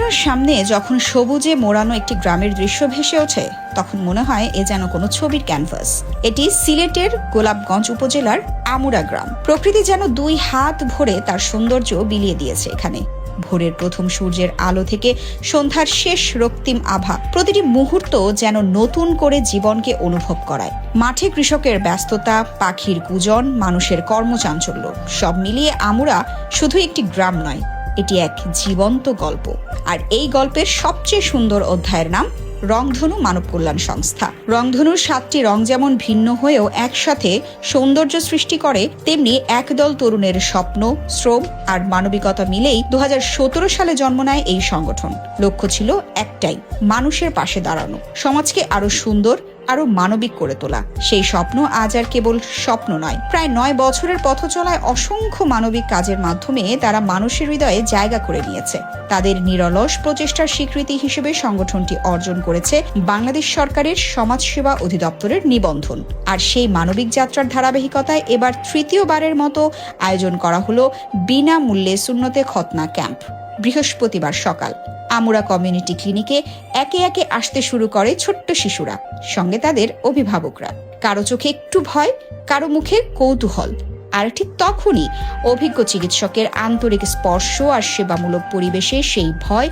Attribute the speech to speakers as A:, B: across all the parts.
A: আপনার সামনে যখন সবুজে মোড়ানো একটি গ্রামের দৃশ্য ভেসে ওঠে তখন মনে হয় এ যেন কোনো ছবির ক্যানভাস। এটি সিলেটের গোলাপগঞ্জ উপজেলার আমুরা গ্রাম। প্রকৃতি যেন দুই হাত ভরে তার সৌন্দর্য বিলিয়ে দিয়েছে এখানে। ভোরের প্রথম সূর্যের আলো থেকে সন্ধ্যার শেষ রক্তিম আভা, প্রতিটি মুহূর্ত যেন নতুন করে জীবনকে অনুভব করায়। মাঠে কৃষকের ব্যস্ততা, পাখির কুজন, মানুষের কর্মচাঞ্চল্য, সব মিলিয়ে আমুরা শুধু একটি গ্রাম নয়, এটি এক জীবন্ত গল্প। আর এই গল্পের সবচেয়ে সুন্দর অধ্যায়ের নাম রংধনু মানব কল্যাণ সংস্থা। রংধনুর 7টি রং যেমন ভিন্ন হয়েও একসাথে সৌন্দর্য সৃষ্টি করে, তেমনি একদল তরুণের স্বপ্ন, শ্রম আর মানবিকতা মিলেই 2017 সালে জন্ম নেয় এই সংগঠন। লক্ষ্য ছিল একটাই, মানুষের পাশে দাঁড়ানো, সমাজকে আরো সুন্দর, আরো মানবিক করে তোলা। সেই স্বপ্ন আজ আর কেবল স্বপ্ন নয়, প্রায় 9 বছরের পথ চলায় অসংখ্য মানবিক কাজের মাধ্যমে তারা মানুষের হৃদয়ে জায়গা করে নিয়েছে। তাদের নিরলস প্রচেষ্টার স্বীকৃতি হিসেবে সংগঠনটি অর্জন করেছে বাংলাদেশ সরকারের সমাজসেবা অধিদপ্তরের নিবন্ধন। আর সেই মানবিক যাত্রার ধারাবাহিকতায় এবার তৃতীয়বারের মতো আয়োজন করা হলো বিনামূল্যে সুন্নতে খতনা ক্যাম্প। বৃহস্পতিবার সকাল আমুরা কমিউনিটি ক্লিনিকে একে একে আসতে শুরু করে ছোট্ট শিশুরা, সঙ্গে তাদের অভিভাবকরা। কারো চোখে একটু ভয়, কারো মুখে কৌতূহল। আর ঠিক তখনই অভিজ্ঞ চিকিৎসকের আন্তরিক স্পর্শ আর সেবামূলক পরিবেশে সেই ভয়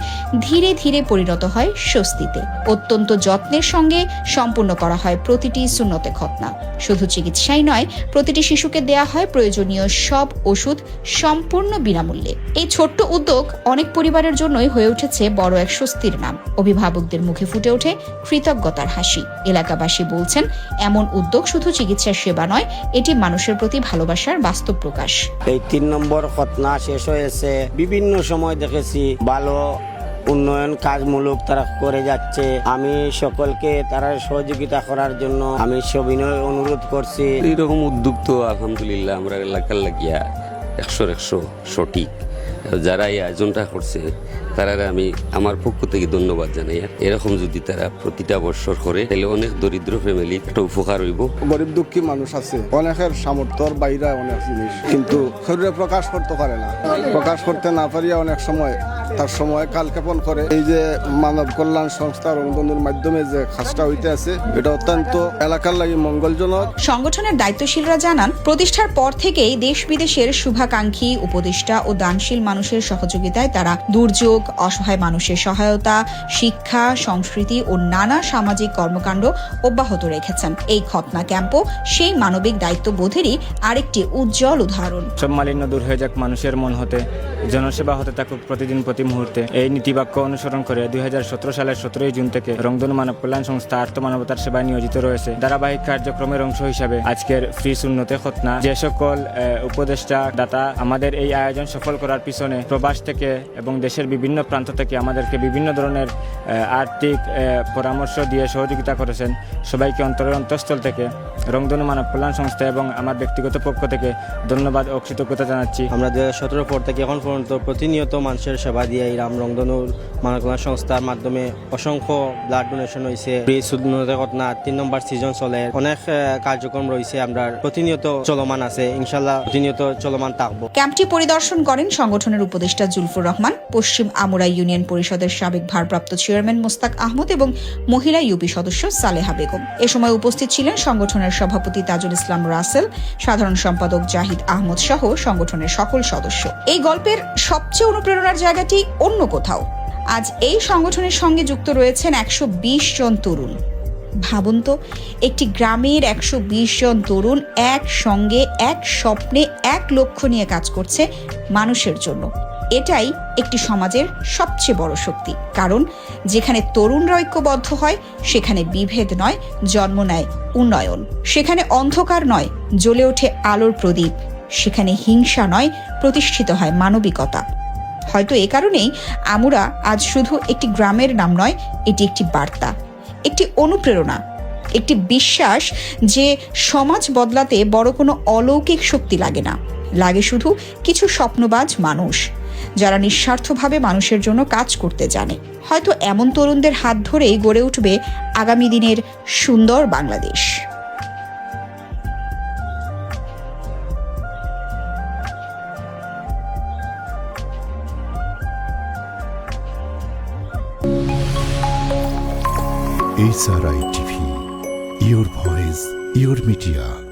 A: ধীরে ধীরে পরিণত হয় স্বস্তিতে। অত্যন্ত যত্নের সঙ্গে সম্পূর্ণ করা হয় প্রতিটি সুন্নতে খতনা। শুধু চিকিৎসাই নয়, প্রতিটি শিশুকে দেয়া হয় প্রয়োজনীয় সব ওষুধ সম্পূর্ণ বিনামূল্যে। এই ছোট্ট উদ্যোগ অনেক পরিবারের জন্যই হয়ে উঠেছে বড় এক স্বস্তির নাম। অভিভাবকদের মুখে ফুটে ওঠে কৃতজ্ঞতার হাসি। এলাকাবাসী বলছেন, এমন উদ্যোগ শুধু চিকিৎসার সেবা নয়, এটি মানুষের প্রতি ভালোবাসা বাস্তব প্রকাশ।
B: এই 3 নম্বর খতনা শেষ হয়েছে। বিভিন্ন সময় দেখেছি ভালো উন্নয়ন কাজমূলক তারা করে যাচ্ছে। আমি সকলকে তারা সহযোগিতা করার জন্য আমি সবিনয় অনুরোধ করছি।
C: এইরকম উদ্যোগ তো আলহামদুলিল্লাহ আমরা এলাকার লাগিয়া 100 সঠিক। যারা এই আয়োজনটা করছে তারা আমি আমার পক্ষ থেকে ধন্যবাদ জানাই। এরকম যদি তারা প্রতিটা বছর করে তাহলে অনেক দরিদ্র ফ্যামিলি একটা উপকার হইব।
D: গরিব দুঃখী মানুষ আছে, অনেকের সামর্থ্যর বাইরে অনেক জিনিস, কিন্তু শরীরে প্রকাশ করতে পারে না। প্রকাশ করতে না পারিয়া অনেক সময় তার সময় কালক্ষেপণ করে। এই যে মানব কল্যাণ সংস্থা রংধনুর মাধ্যমে যে কাজটা হইতে আছে, এটা অত্যন্ত এলাকার লাগি মঙ্গলজনক।
A: সংগঠনের দায়িত্বশীলরা জানান, প্রতিষ্ঠার পর থেকেই দেশ বিদেশের শুভাকাঙ্ক্ষী, উপদেষ্টা ও দানশীল মানুষের সহযোগিতায় তারা দুর্যোগ, অসহায় মানুষের সহায়তা, শিক্ষা, সংস্কৃতি ও নানা সামাজিক কর্মকাণ্ড অব্যাহত রেখেছেন। এই খতনা ক্যাম্পও সেই মানবিক দায়িত্ববোধেরই আরেকটি উজ্জ্বল উদাহরণ।
E: সব মালিন্য দূর হয়ে যাক মানুষের মন হতে, জনসেবা হতে থাকুক প্রতিদিন প্রতি মুহূর্তে। এই নীতিবাক্য অনুসরণ করে 2017 সালের 17 জুন থেকে রংধনু মানব কল্যাণ সংস্থা আত্মমানবতার সেবায় নিয়োজিত রয়েছে। ধারাবাহিক কার্যক্রমের অংশ হিসাবে আজকের ফ্রি সুন্নতে খতনা, যে সকল উপদেষ্টা দাতা আমাদের এই আয়োজন সফল করার পিছনে প্রবাস থেকে এবং দেশের বিভিন্ন প্রান্ত থেকে আমাদেরকে বিভিন্ন ধরনের আর্থিক পরামর্শ দিয়ে সহযোগিতা করেছেন, সবাইকে অন্তরের অন্তঃস্থল থেকে রংধনু মানব কল্যাণ সংস্থা এবং আমার ব্যক্তিগত পক্ষ থেকে ধন্যবাদ ও কৃতজ্ঞতা জানাচ্ছি।
B: আমরা 2017 পর থেকে এখন পর্যন্ত প্রতিনিয়ত মানুষের সেবা দিয়ে এই রংধনুর মানব কল্যাণ সংস্থার মাধ্যমে অসংখ্য ব্লাড ডোনেশন হয়েছে। ফ্রি সুন্নতে খতনা 3 নম্বর সিজন চলে, অনেক কার্যক্রম রয়েছে, আমরা প্রতিনিয়ত চলমান আছে, ইনশাল্লাহ প্রতিনিয়ত চলমান থাকবো।
A: ক্যাম্পটি পরিদর্শন করেন সংগঠনের উপদেষ্টা জুলফুর রহমান, পশ্চিম আমুরা ইউনিয়ন পরিষদের সাবেক ভারপ্রাপ্ত চেয়ারম্যান মোস্তাক আহমদ এবং মহিলা ইউপি সদস্য সালেহা বেগম। এ সময় উপস্থিত ছিলেন সংগঠনের সভাপতি তাজুল ইসলাম রাসেল, সাধারণ সম্পাদক জাহিদ আহমদ সহ সংগঠনের সকল সদস্য। এই গল্পের সবচেয়ে অনুপ্রেরণার জায়গাটি অন্য কোথাও। আজ এই সংগঠনের সঙ্গে যুক্ত রয়েছেন 120 জন তরুণ। ভাবুন তো, একটি গ্রামের 120 জন তরুণ একসঙ্গে, এক স্বপ্নে, এক লক্ষ্য নিয়ে কাজ করছে মানুষের জন্য। এটাই একটি সমাজের সবচেয়ে বড় শক্তি। কারণ যেখানে তরুণরা ঐক্যবদ্ধ হয়, সেখানে বিভেদ নয়, জন্ম নেয় উন্নয়ন। সেখানে অন্ধকার নয়, জ্বলে ওঠে আলোর প্রদীপ। সেখানে হিংসা নয়, প্রতিষ্ঠিত হয় মানবিকতা। হয়তো এ কারণেই আমুরা আজ শুধু একটি গ্রামের নাম নয়, এটি একটি বার্তা, একটি অনুপ্রেরণা, একটি বিশ্বাস যে সমাজ বদলাতে বড় কোনো অলৌকিক শক্তি লাগে না, লাগে শুধু কিছু স্বপ্নবাজ মানুষ যারা নিঃস্বার্থভাবে মানুষের জন্য কাজ করতে জানে। হয়তো এমন তরুণদের হাত ধরেই গড়ে উঠবে আগামী দিনের সুন্দর Bangladesh.
F: SRI TV, your voice, your media.